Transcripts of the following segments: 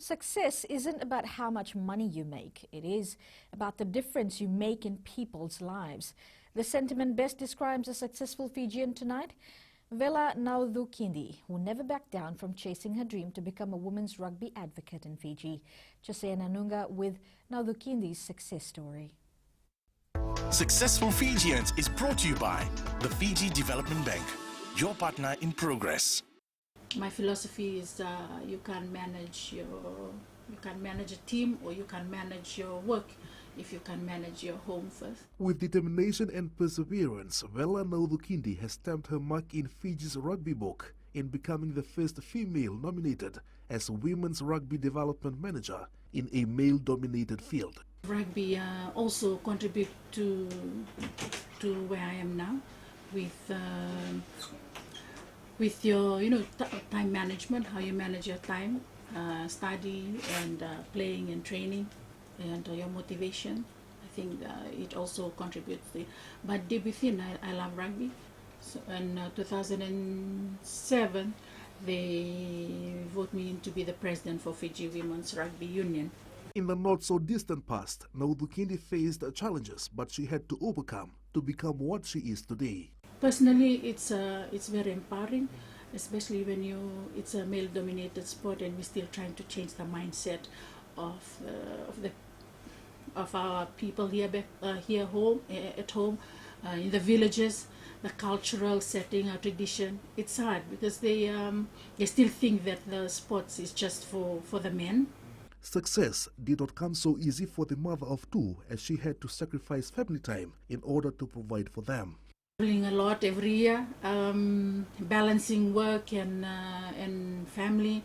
Success isn't about how much money you make. It is about the difference you make in people's lives. The sentiment best describes a successful Fijian tonight. Vela Naudhukindi, who never backed down from chasing her dream to become a women's rugby advocate in Fiji. Jose Nanunga with Naudhukindi's success story. Successful Fijians is brought to you by the Fiji Development Bank, your partner in progress. My philosophy is you can manage a team, or you can manage your work if you can manage your home first. With determination and perseverance, Vela Naudhukindi has stamped her mark in Fiji's rugby book in becoming the first female nominated as Women's Rugby Development Manager in a male-dominated field. Rugby also contribute to where I am now with your time management, how you manage your time, study and playing and training, and your motivation. I think it also contributes. But deep within, I love rugby. So in 2007, they voted me in to be the president for Fiji Women's Rugby Union. In the not-so-distant past, Naudhukindi faced challenges, but she had to overcome to become what she is today. Personally, it's very empowering, especially when it's a male-dominated sport, and we're still trying to change the mindset of our people here at home, in the villages, the cultural setting, our tradition. It's hard because they still think that the sports is just for the men. Success did not come so easy for the mother of two, as she had to sacrifice family time in order to provide for them. Traveling a lot every year, balancing work and family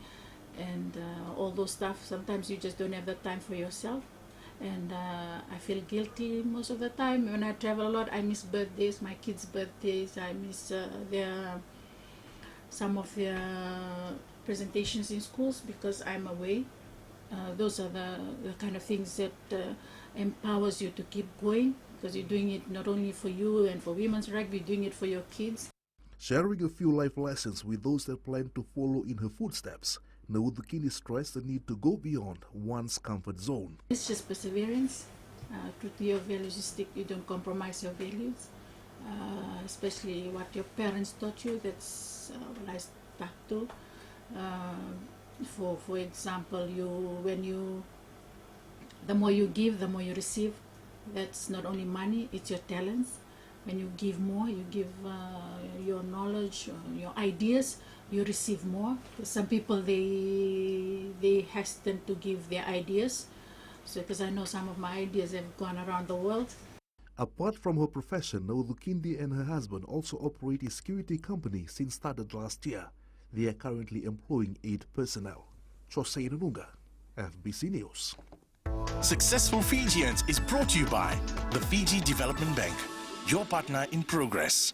and all those stuff. Sometimes you just don't have the time for yourself, and I feel guilty most of the time. When I travel a lot, I miss birthdays, my kids' birthdays. I miss some of their presentations in schools because I'm away. Those are the kind of things that empowers you to keep going, because you're doing it not only for you and for women's rugby, you're doing it for your kids. Sharing a few life lessons with those that plan to follow in her footsteps, Naudhukindi stressed the need to go beyond one's comfort zone. It's just perseverance. To your values, you don't compromise your values, especially what your parents taught you. That's what I stuck to. For example, the more you give, the more you receive. That's not only money, it's your talents. When you give more, you give your knowledge, your ideas, you receive more. Some people, they hesitate to give their ideas. So, because I know some of my ideas have gone around the world. Apart from her profession, Naudhukindi and her husband also operate a security company since started last year. They are currently employing 8 personnel. Jose Nanunga, FBC News. Successful Fijians is brought to you by the Fiji Development Bank, your partner in progress.